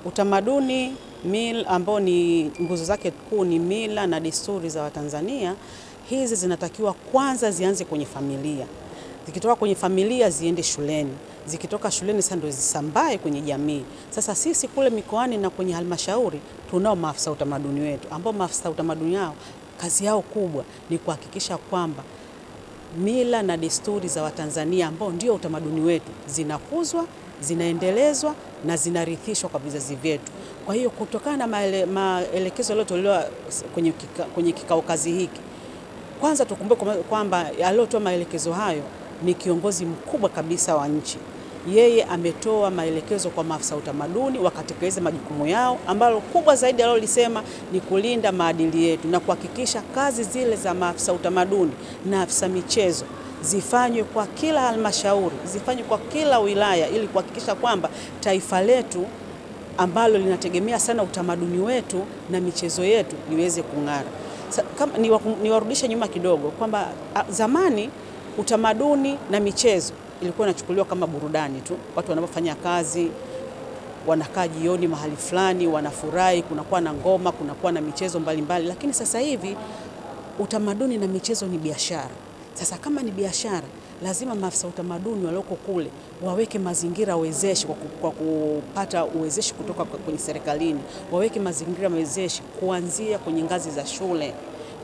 Utamaduni ambao ni nguzo zake kuu ni mila na desturi za Watanzania. Hizi zinatakiwa kwanza zianze kwenye familia. Zikitoka kwenye familia ziende shuleni. Zikitoka shuleni sasa ndio zisambae kwenye jamii. Sasa sisi kule mikoani na kwenye halmashauri tunao maafisa utamaduni wetu, ambao maafisa utamaduni hao kazi yao kubwa ni kuhakikisha kwamba mila na desturi za Watanzania ambao ndio utamaduni wetu zinakuzwa, zinaendelezwa na zinarithishwa kwa vizazi vyetu. Kwa hiyo kutokana na maelekezo yaliyotolewa kwenye kikao kazi hiki, kwanza tukumbuke kwamba aliyotoa maelekezo hayo ni kiongozi mkubwa kabisa wa nchi. Yeye ametoa maelekezo kwa maafisa utamaduni wakatekeleza majukumu yao, ambalo kubwa zaidi alilolisema ni kulinda maadili yetu na kuhakikisha kazi zile za maafisa utamaduni na afisa michezo zifanywe kwa kila halmashauri, zifanywe kwa kila wilaya, ili kuhakikisha kwamba taifa letu ambalo linategemea sana utamaduni wetu na michezo yetu liweze kung'ara. Niwarudishe nyuma kidogo kwamba zamani utamaduni na michezo ilikuwa inachukuliwa kama burudani tu. Watu wanapofanya kazi wanakaa jioni mahali fulani, wanafurahi, kunakuwa na ngoma, kunakuwa na michezo mbalimbali. Lakini sasa hivi utamaduni na michezo ni biashara. Sasa kama ni biashara, lazima maafisa utamaduni walioko kule waweke mazingira wezeshi kwa kupata uwezeshi kutoka kwenye serikalini. Waweke mazingira wezeshi kuanzia kwenye ngazi za shule,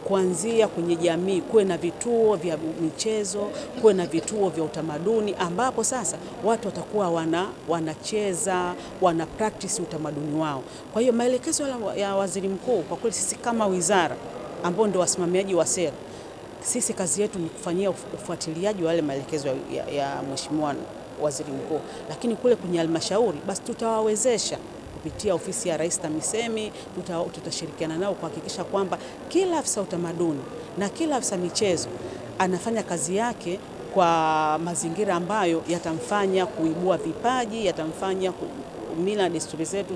kuanzia kwenye jamii, kuwe na vituo vya michezo, kuwe na vituo vya utamaduni, ambapo sasa watu watakuwa wanacheza, wana practice utamaduni wao. Kwa hiyo maelekezo ya Waziri Mkuu, kwa kweli sisi kama wizara ambao ndio wasimamiaji wa sera, sisi kazi yetu ni kufanyia ufuatiliaji wa wale maelekezo ya Mheshimiwa Waziri Mkuu. Lakini kule kwenye halmashauri basi tutawawezesha kupitia ofisi ya Rais TAMISEMI, tutashirikiana nao kuhakikisha kwamba kila afisa utamaduni na kila afisa michezo anafanya kazi yake kwa mazingira ambayo yatamfanya kuibua vipaji, yatamfanya mila na desturi zetu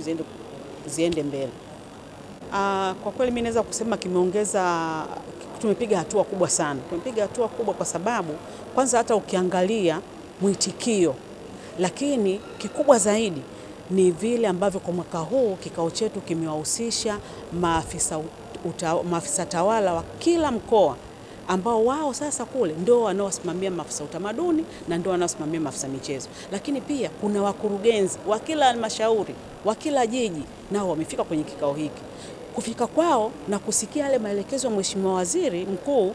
ziende mbele. Kwa kweli mimi naweza kusema tumepiga hatua kubwa sana. Tumepiga hatua kubwa kwa sababu kwanza hata ukiangalia mwitikio, lakini kikubwa zaidi ni vile ambavyo kwa mwaka huu kikao chetu kimewahusisha maafisa tawala wa kila mkoa, ambao wao sasa kule ndio wanaosimamia maafisa utamaduni na ndio wanaosimamia maafisa michezo. Lakini pia kuna wakurugenzi wa kila halmashauri, wa kila jiji, nao wamefika kwenye kikao hiki. Kufika kwao na kusikia yale maelekezo ya Mheshimiwa Waziri Mkuu,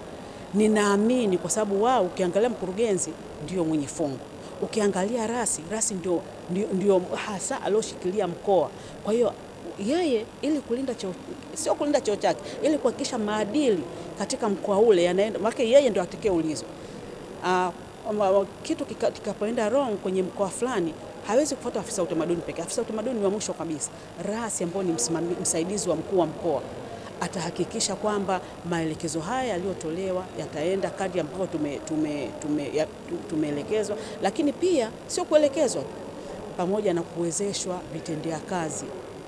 ninaamini kwa sababu wao, ukiangalia mkurugenzi ndio mwenye fungu, ukiangalia rasi ndio hasa alioshikilia mkoa. Kwa hiyo yeye ili sio kulinda cheo chake, ili kuhakikisha maadili katika mkoa ule yanaenda, maana yeye ndio atakayeulizwa. Kitu kikapoenda wrong kwenye mkoa fulani, hawezi kufuata afisa utamaduni pekee. Afisa utamaduni ni wa mwisho kabisa. Rasi ambao ni msaidizi wa mkuu wa mkoa atahakikisha kwamba maelekezo haya yaliyotolewa yataenda kadri ambavyo tumeelekezwa, lakini pia sio kuelekezwa, pamoja na kuwezeshwa vitendea kazi.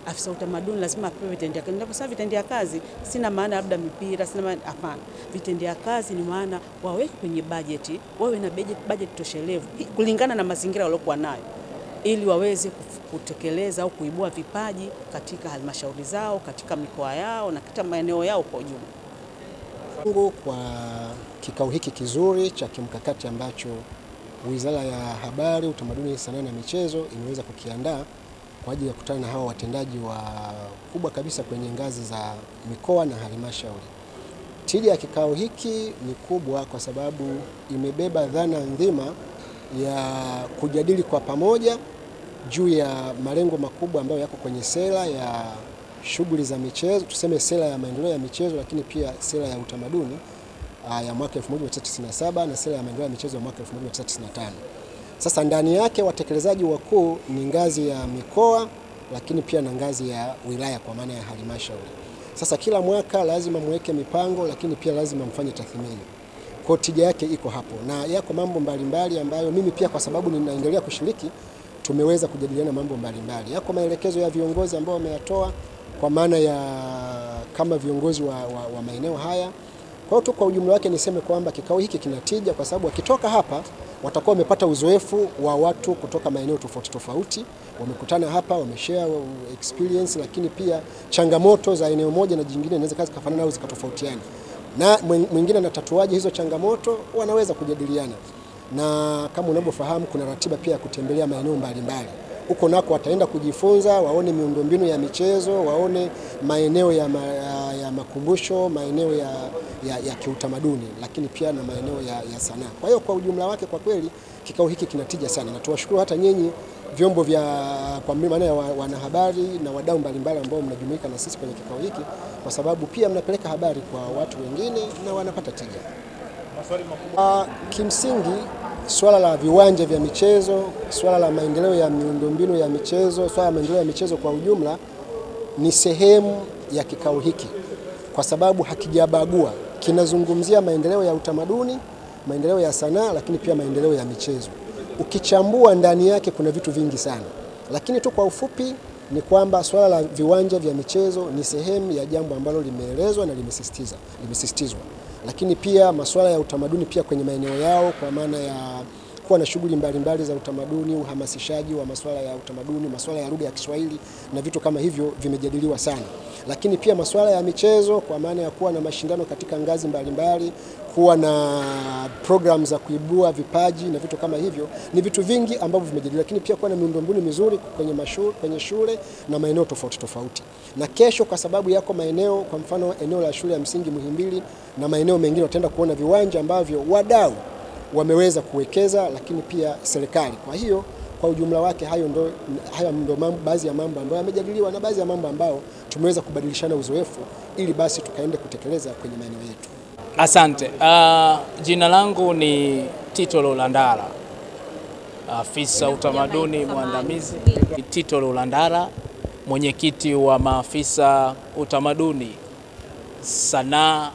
Afisa utamaduni lazima apewe vitendea kazi. Ninaposema vitendea kazi, sina maana labda mipira, sina maana, hapana. Vitendea kazi ni maana waweke kwenye bajeti, wawe na bajeti toshelevu kulingana na mazingira waliokuwa nayo, ili waweze kutekeleza au kuibua vipaji katika halmashauri zao, katika mikoa yao na katika maeneo yao kwa ujumla. Kwa kikao hiki kizuri cha kimkakati ambacho Wizara ya Habari, Utamaduni, Sanaa na Michezo imeweza kukiandaa kwa ajili ya kukutana na hawa watendaji kubwa kabisa kwenye ngazi za mikoa na halmashauri. Tija ya kikao hiki ni kubwa kwa sababu imebeba dhana nzima ya kujadili kwa pamoja juu ya malengo makubwa ambayo yako kwenye sera ya shughuli za michezo, tuseme sera ya maendeleo ya michezo, lakini pia sera ya utamaduni ya mwaka 1997 na sera ya maendeleo ya michezo ya mwaka 1995. Sasa ndani yake watekelezaji wakuu ni ngazi ya mikoa, lakini pia na ngazi ya wilaya kwa maana ya halmashauri. Sasa kila mwaka lazima muweke mipango, lakini pia lazima mfanye tathmini. Kwa tija yake iko hapo, na yako mambo mbalimbali ambayo mimi pia kwa sababu ninaendelea kushiriki tumeweza kujadiliana mambo mbalimbali. Yako maelekezo ya viongozi ambao wameyatoa kwa maana ya kama viongozi wa maeneo haya. Kwa hiyo kwa ujumla wake niseme kwamba kikao hiki kinatija kwa sababu wakitoka hapa watakuwa wamepata uzoefu wa watu kutoka maeneo tofauti tofauti, wamekutana hapa, wameshare experience, lakini pia changamoto za eneo moja na jingine inaweza zikafanana au zikatofautiana, na mwingine anatatuaje hizo changamoto, wanaweza kujadiliana. Na kama unavyofahamu kuna ratiba pia ya kutembelea maeneo mbalimbali. Huko nako wataenda kujifunza, waone miundombinu ya michezo, waone maeneo ya makumbusho, maeneo ya kiutamaduni, lakini pia na maeneo ya sanaa. Kwa hiyo kwa ujumla wake kwa kweli kikao hiki kinatija sana, na tuwashukuru hata nyinyi vyombo vya kwa maana ya wanahabari na wadau mbalimbali ambao mnajumuika na sisi kwenye kikao hiki, kwa sababu pia mnapeleka habari kwa watu wengine na wanapata tija. Kimsingi swala la viwanja vya michezo, swala la maendeleo ya miundombinu ya michezo, swala la maendeleo ya michezo kwa ujumla ni sehemu ya kikao hiki, kwa sababu hakijabagua, kinazungumzia maendeleo ya utamaduni, maendeleo ya sanaa, lakini pia maendeleo ya michezo. Ukichambua ndani yake kuna vitu vingi sana, lakini tu kwa ufupi ni kwamba swala la viwanja vya michezo ni sehemu ya jambo ambalo limeelezwa na limesisitizwa. Lakini pia masuala ya utamaduni pia kwenye maeneo yao, kwa maana ya kuwa na shughuli mbalimbali za utamaduni, uhamasishaji wa masuala ya utamaduni, masuala ya lugha ya Kiswahili na vitu kama hivyo vimejadiliwa sana. Lakini pia masuala ya michezo, kwa maana ya kuwa na mashindano katika ngazi mbalimbali, kuwa na program za kuibua vipaji na vitu kama hivyo, ni vitu vingi ambavyo vimejadiliwa. Lakini pia kuwa na miundombinu mizuri kwenye shule na maeneo tofauti tofauti. Na kesho kwa sababu yako maeneo, kwa mfano eneo la shule ya msingi Muhimbili na maeneo mengine, wataenda kuona viwanja ambavyo wadau wameweza kuwekeza, lakini pia serikali. Kwa hiyo kwa ujumla wake hayo ndo baadhi ya mambo ambayo yamejadiliwa na baadhi ya mambo ambayo tumeweza kubadilishana uzoefu ili basi tukaende kutekeleza kwenye maeneo yetu. Asante. Jina langu ni Tito Lulandala, afisa utamaduni mwandamizi. Tito Lulandala, mwenyekiti wa maafisa utamaduni sanaa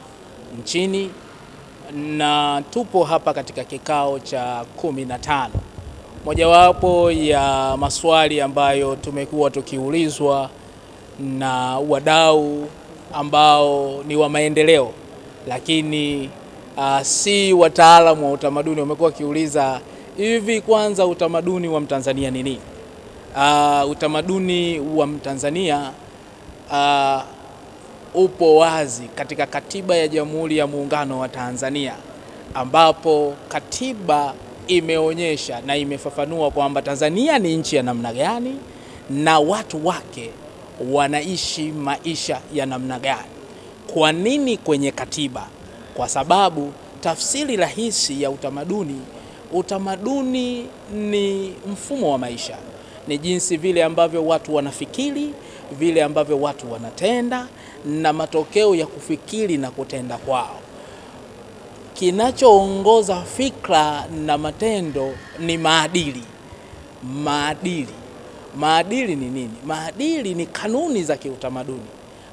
nchini, na tupo hapa katika kikao cha 15. Mojawapo ya maswali ambayo tumekuwa tukiulizwa na wadau ambao ni wa maendeleo, lakini si wataalamu wa utamaduni, wamekuwa kiuliza hivi, kwanza utamaduni wa Mtanzania ni nini? Utamaduni wa Mtanzania upo wazi katika katiba ya Jamhuri ya Muungano wa Tanzania, ambapo katiba imeonyesha na imefafanua kwamba Tanzania ni nchi ya namna gani na watu wake wanaishi maisha ya namna gani. Kwa nini kwenye katiba? Kwa sababu tafsiri rahisi ya utamaduni ni mfumo wa maisha, ni jinsi vile ambavyo watu wanafikiri, vile ambavyo watu wanatenda na matokeo ya kufikiri na kutenda kwao. Kinachoongoza fikra na matendo ni maadili. Maadili ni nini? Maadili ni kanuni za kiutamaduni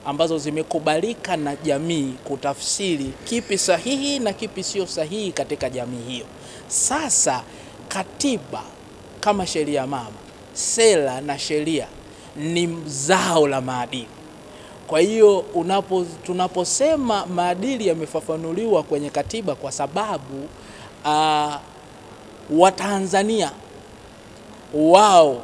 ambazo zimekubalika na jamii kutafsiri kipi sahihi na kipi sio sahihi katika jamii hiyo. Sasa katiba kama sheria mama, sera na sheria ni zao la maadili. Kwa hiyo tunaposema maadili yamefafanuliwa kwenye katiba, kwa sababu Watanzania wao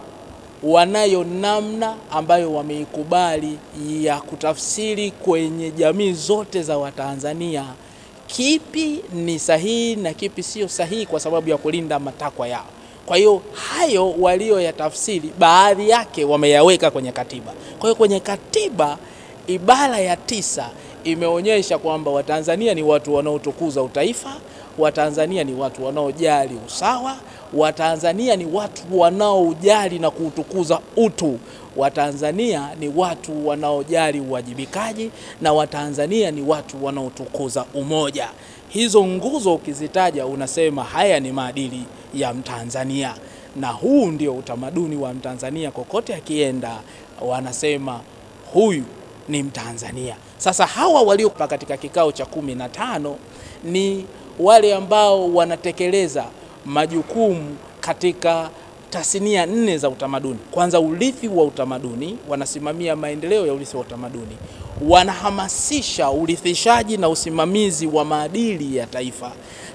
wanayo namna ambayo wameikubali ya kutafsiri kwenye jamii zote za Watanzania kipi ni sahihi na kipi sio sahihi, kwa sababu ya kulinda matakwa yao. Kwa hiyo hayo walio ya tafsiri baadhi yake wameyaweka kwenye katiba. Kwa hiyo kwenye katiba ibara ya 9 imeonyesha kwamba Watanzania ni watu wanaotukuza utaifa, Watanzania ni watu wanaojali usawa, Watanzania ni watu wanaojali na kuutukuza utu, Watanzania ni watu wanaojali uwajibikaji, na Watanzania ni watu wanaotukuza umoja. Hizo nguzo ukizitaja unasema haya ni maadili ya Mtanzania, na huu ndio utamaduni wa Mtanzania. Kokote akienda wanasema huyu ni Mtanzania. Sasa hawa walio katika kikao cha 15 ni wale ambao wanatekeleza majukumu katika tasnia 4 za utamaduni. Kwanza urithi wa utamaduni, wanasimamia maendeleo ya urithi wa utamaduni. Wanahamasisha urithishaji na usimamizi wa maadili ya taifa,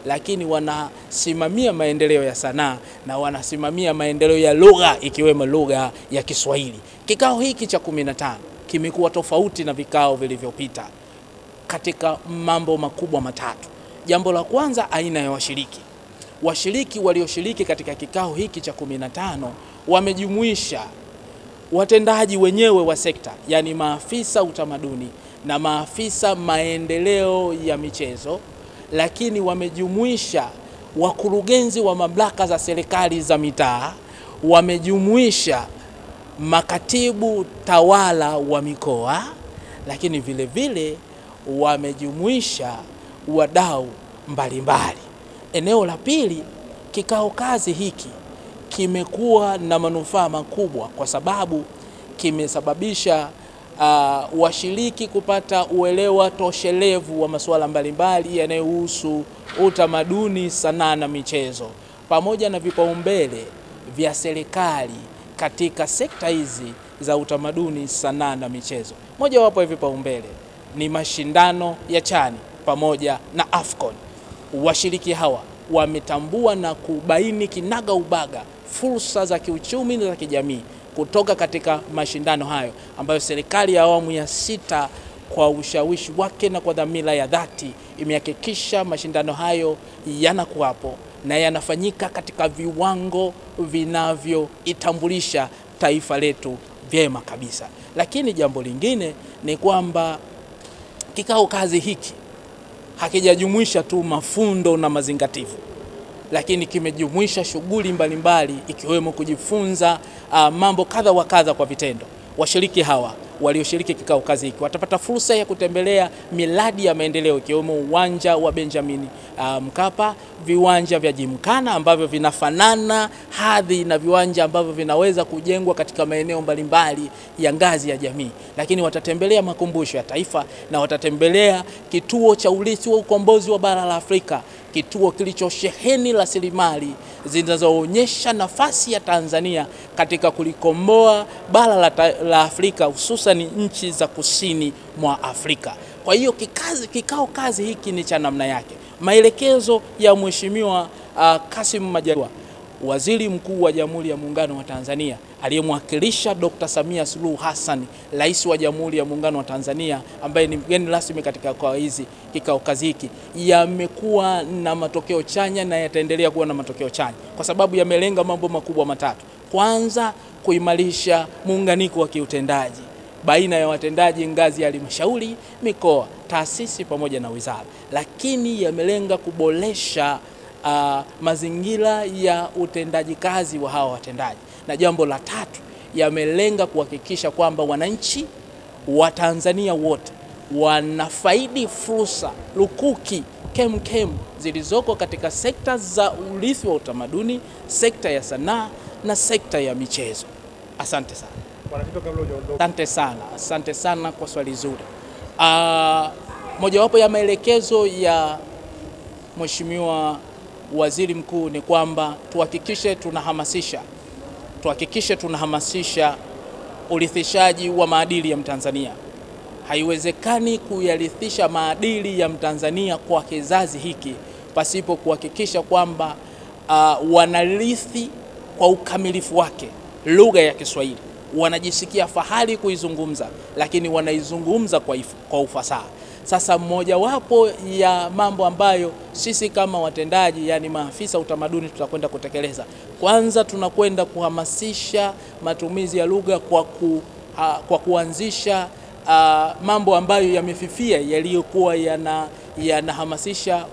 lakini wanasimamia maendeleo ya sanaa na wanasimamia maendeleo ya lugha ikiwemo lugha ya Kiswahili. Kikao hiki cha 15 kimekuwa tofauti na vikao vilivyopita katika mambo makubwa matatu. Jambo la kwanza, aina ya washiriki. Washiriki walioshiriki katika kikao hiki cha 15 wamejumuisha watendaji wenyewe wa sekta, yani maafisa utamaduni na maafisa maendeleo ya michezo, lakini wamejumuisha wakurugenzi wa mamlaka za serikali za mitaa, wamejumuisha makatibu tawala wa mikoa, lakini vile vile wamejumuisha wadau mbalimbali. Eneo la pili, kikao kazi hiki kimekuwa na manufaa makubwa kwa sababu kimesababisha washiriki kupata uelewa toshelevu wa masuala mbalimbali yanayohusu utamaduni, sanaa na michezo, pamoja na vipaumbele vya serikali katika sekta hizi za utamaduni, sanaa na michezo. Moja wapo ya vipaumbele ni mashindano ya CHAN pamoja na AFCON. Washiriki hawa wametambua na kubaini kinaga ubaga fursa za kiuchumi na za kijamii kutoka katika mashindano hayo, ambayo serikali ya awamu ya 6 kwa ushawishi wake na kwa dhamira ya dhati imehakikisha mashindano hayo yanakuwapo na yanafanyika katika viwango vinavyoitambulisha taifa letu vyema kabisa. Lakini jambo lingine ni kwamba kikao kazi hiki hakijajumuisha tu mafundo na mazingativu, lakini kimejumuisha shughuli mbalimbali ikiwemo kujifunza mambo kadha wa kadha kwa vitendo. Washiriki hawa walioshiriki kikao kazi hiki watapata fursa ya kutembelea miradi ya maendeleo ikiwemo uwanja wa Benjamin Mkapa, viwanja vya Gymkhana ambavyo vinafanana hadhi na viwanja ambavyo vinaweza kujengwa katika maeneo mbalimbali ya ngazi ya jamii. Lakini watatembelea makumbusho ya taifa na watatembelea kituo cha urithi wa ukombozi wa bara la Afrika, kituo kilichosheheni rasilimali zinazoonyesha nafasi ya Tanzania katika kulikomboa bara la Afrika, hususan nchi za kusini mwa Afrika. Kwa hiyo kikao kazi hiki ni cha namna yake. Maelekezo ya Mheshimiwa Kassim Majaliwa, Waziri Mkuu wa Jamhuri ya Muungano wa Tanzania, aliyemwakilisha Dr. Samia Suluhu Hassan, Rais wa Jamhuri ya Muungano wa Tanzania, ambaye ni mgeni rasmi katika kikao kazi hiki, yamekuwa na matokeo chanya na yataendelea kuwa na matokeo chanya kwa sababu yamelenga mambo makubwa matatu. Kwanza, kuimarisha muunganiko wa kiutendaji baina ya watendaji ngazi ya halmashauri, mikoa, taasisi pamoja na wizara, lakini yamelenga kuboresha mazingira ya utendaji kazi wa hawa watendaji. Na jambo la tatu, yamelenga kuhakikisha kwamba wananchi wa Tanzania wote wanafaidi fursa lukuki kemkem zilizoko katika sekta za urithi wa utamaduni, sekta ya sanaa na sekta ya michezo. Asante sana. Asante sana kwa swali zuri. Mojawapo ya maelekezo ya Mheshimiwa Waziri Mkuu ni kwamba tuhakikishe tunahamasisha urithishaji wa maadili ya Mtanzania. Haiwezekani kuyarithisha maadili ya Mtanzania kwa kizazi hiki pasipo kuhakikisha kwamba wanarithi kwa ukamilifu wake lugha ya Kiswahili, wanajisikia fahari kuizungumza, lakini wanaizungumza kwa ufasaha. Sasa mojawapo ya mambo ambayo sisi kama watendaji, yani maafisa utamaduni, tutakwenda kutekeleza, kwanza tunakwenda kuhamasisha matumizi ya lugha kwa kuanzisha mambo ambayo yamefifia yaliyokuwa yanahamasisha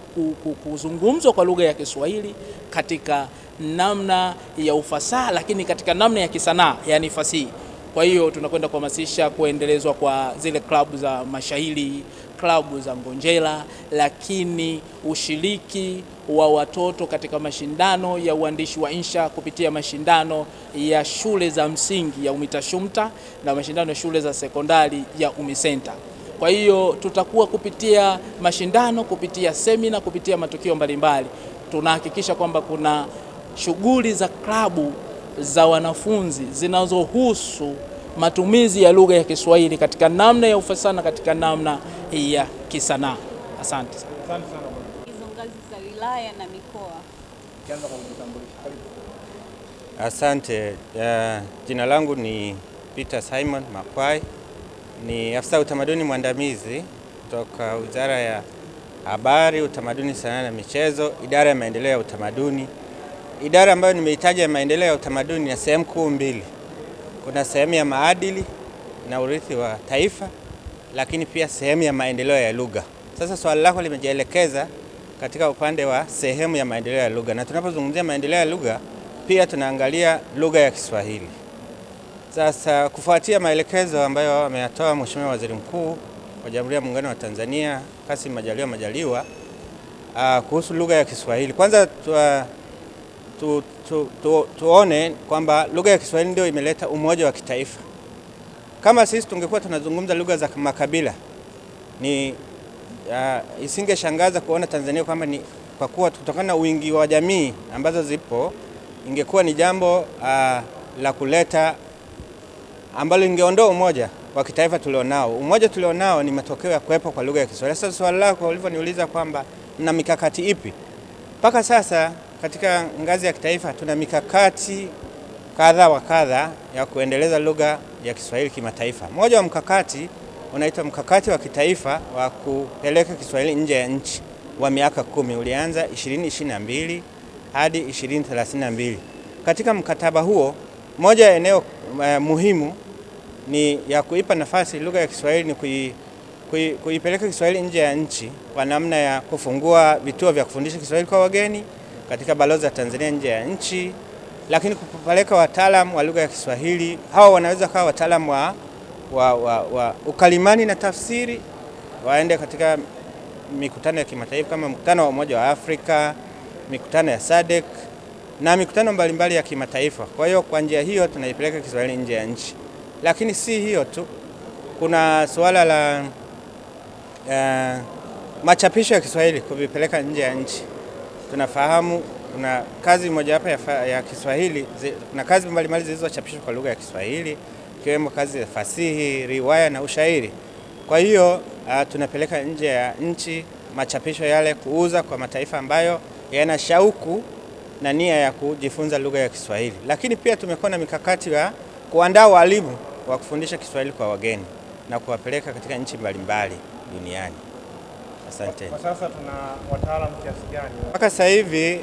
kuzungumzwa kwa lugha ya Kiswahili katika namna ya ufasaha, lakini katika namna ya kisanaa, yani fasihi. Kwa hiyo tunakwenda kuhamasisha kuendelezwa kwa zile klabu za mashairi, klabu za ngonjera, lakini ushiriki wa watoto katika mashindano ya uandishi wa insha kupitia mashindano ya shule za msingi ya UMITASHUMTA na mashindano ya shule za sekondari ya UMISENTA. Kwa hiyo tutakuwa kupitia mashindano, kupitia semina, kupitia matukio mbalimbali, tunahakikisha kwamba kuna shughuli za klabu za wanafunzi zinazohusu matumizi ya lugha ya Kiswahili katika namna ya ufasaha na katika namna ya kisanaa. Asante sana. Asante sana bwana. Hizo ngazi za wilaya na mikoa. Kianza kwa kujitambulisha. Karibu. Asante. Jina langu ni Peter Simon Makwai. Ni afisa utamaduni mwandamizi kutoka Wizara ya Habari, Utamaduni, Sanaa na Michezo, Idara ya Maendeleo ya Utamaduni. Idara ambayo nimeitaja ya maendeleo ya utamaduni na sehemu kuu mbili. Kuna sehemu ya maadili na urithi wa taifa, lakini pia sehemu ya maendeleo ya lugha. Sasa swali lako limejielekeza katika upande wa sehemu ya maendeleo ya lugha, na tunapozungumzia maendeleo ya lugha pia tunaangalia lugha ya Kiswahili. Sasa kufuatia maelekezo ambayo ameyatoa Mheshimiwa Waziri Mkuu wa Jamhuri ya Muungano wa Tanzania Kassim Majaliwa kuhusu lugha ya Kiswahili, kwanza tuone kwamba lugha ya Kiswahili ndio imeleta umoja wa kitaifa. Kama sisi tungekuwa tunazungumza lugha za makabila, isingeshangaza kuona Tanzania kwamba ni kwa kuwa kutokana na wingi wa jamii ambazo zipo, ingekuwa ni jambo la kuleta ambalo ingeondoa umoja wa kitaifa tulionao. Umoja tulionao ni matokeo ya kuwepo kwa lugha ya Kiswahili. Sasa swali lako ulivyoniuliza kwamba mna mikakati ipi? Mpaka sasa katika ngazi ya kitaifa tuna mikakati kadha wa kadha ya kuendeleza lugha ya Kiswahili kimataifa. Moja wa mkakati unaitwa mkakati wa kitaifa wa kupeleka Kiswahili nje ya nchi wa miaka 10, ulianza 2022 hadi 2032. Katika mkataba huo, moja ya eneo muhimu ni ya kuipa nafasi lugha ya Kiswahili ni kuipeleka Kiswahili nje ya nchi kwa namna ya kufungua vituo vya kufundisha Kiswahili kwa wageni katika balozi za Tanzania nje ya nchi, lakini kupeleka wataalamu wa lugha ya Kiswahili. Hao wanaweza kuwa wataalamu wa ukalimani na tafsiri, waende katika mikutano ya kimataifa kama mkutano wa Umoja wa Afrika, mikutano ya SADC na mikutano mbalimbali ya kimataifa. Kwa hiyo kwa njia hiyo tunaipeleka Kiswahili nje ya nchi. Lakini si hiyo tu, kuna suala la machapisho ya Kiswahili kuvipeleka nje ya nchi. Tunafahamu kuna kazi moja hapa ya Kiswahili, kuna kazi mbalimbali zilizochapishwa kwa lugha ya Kiswahili, ikiwemo kazi ya fasihi, riwaya na ushairi. Kwa hiyo tunapeleka nje ya nchi machapisho yale kuuza kwa mataifa ambayo yana shauku na nia ya kujifunza lugha ya Kiswahili. Lakini pia tumekuwa na mikakati ya kuandaa walimu wa kufundisha Kiswahili kwa wageni na kuwapeleka katika nchi mbalimbali duniani. Asante. Kwa sasa tuna wataalamu kiasi gani? Mpaka sasa hivi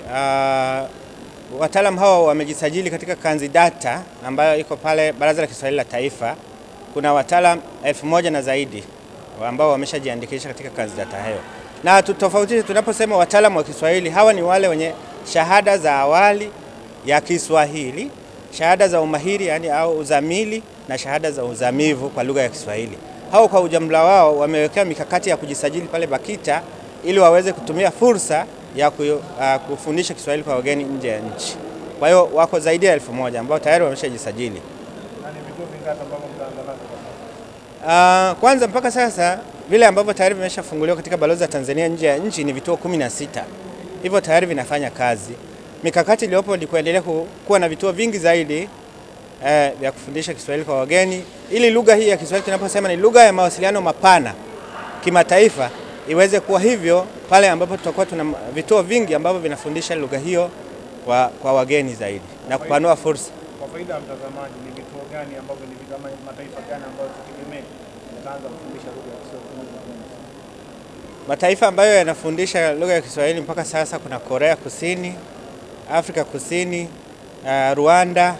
wataalamu hao wamejisajili katika kanzidata ambayo iko pale Baraza la Kiswahili la Taifa. Kuna wataalamu 1000 na zaidi ambao wameshajiandikisha katika kanzidata hayo. Na tutofautishe, tunaposema wataalamu wa Kiswahili, hawa ni wale wenye shahada za awali ya Kiswahili, shahada za umahiri yani au uzamili, na shahada za uzamivu kwa lugha ya Kiswahili. Hao kwa ujumla wao wamewekea mikakati ya kujisajili pale BAKITA ili waweze kutumia fursa ya kufundisha Kiswahili kwa wageni nje ya nchi. Kwa hiyo wako zaidi ya 1000 ambao tayari wameshajisajili. Na ni vituo vingapi ambavyo mtaanza navyo? Kwanza mpaka sasa vile ambavyo tayari vimeshafunguliwa katika balozi za Tanzania nje ya nchi ni vituo 16. Hivyo tayari vinafanya kazi. Mikakati iliyopo ni kuendelea kuwa na vituo vingi zaidi vya kufundisha Kiswahili kwa wageni, ili lugha hii ya Kiswahili tunaposema ni lugha ya mawasiliano mapana kimataifa iweze kuwa hivyo pale ambapo tutakuwa tuna vituo vingi ambavyo vinafundisha lugha hiyo kwa wageni zaidi na kupanua fursa. Kwa faida ya mtazamaji, ni vituo gani ambavyo ni kama mataifa gani ambayo tutegemee yataanza kufundisha lugha ya Kiswahili? Mataifa ambayo yanafundisha lugha ya Kiswahili mpaka sasa kuna Korea Kusini, Afrika Kusini, Rwanda,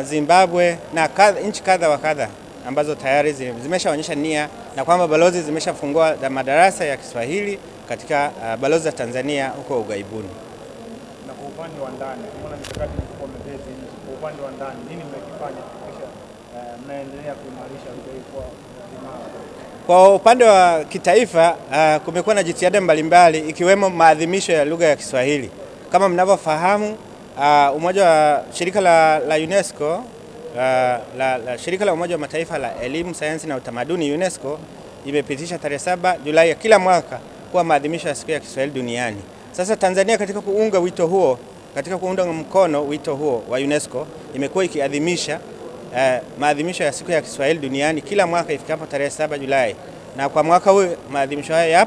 Zimbabwe na nchi kadha wa kadha ambazo tayari zimeshaonyesha nia na kwamba balozi zimeshafungua madarasa ya Kiswahili katika balozi za Tanzania huko ughaibuni. Na kwa upande wa ndani, kuna mikakati mikubwa mmebezi nje. Kwa upande wa ndani, nini mmekifanya kisha mnaendelea kuimarisha lugha hii kwa imara? Kwa upande wa kitaifa kumekuwa na jitihada mbalimbali ikiwemo maadhimisho ya lugha ya Kiswahili. Kama mnavyofahamu, umoja wa shirika la UNESCO, shirika la Umoja wa Mataifa la Elimu, Sayansi na Utamaduni UNESCO imepitisha tarehe 7 Julai ya kila mwaka kuwa maadhimisho ya siku ya Kiswahili duniani. Sasa Tanzania katika kuunga wito huo katika kuunga mkono wito huo wa UNESCO imekuwa ikiadhimisha maadhimisho ya siku ya Kiswahili duniani kila mwaka ifikapo tarehe 7 Julai. Na kwa mwaka huu maadhimisho haya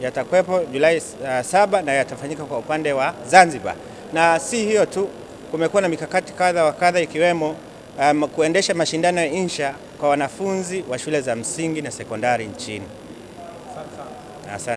yatakwepo Julai 7 na yatafanyika kwa upande wa Zanzibar. Na si hiyo tu, kumekuwa na mikakati kadha wa kadha ikiwemo kuendesha mashindano ya insha kwa wanafunzi wa shule za msingi na sekondari nchini. Asante.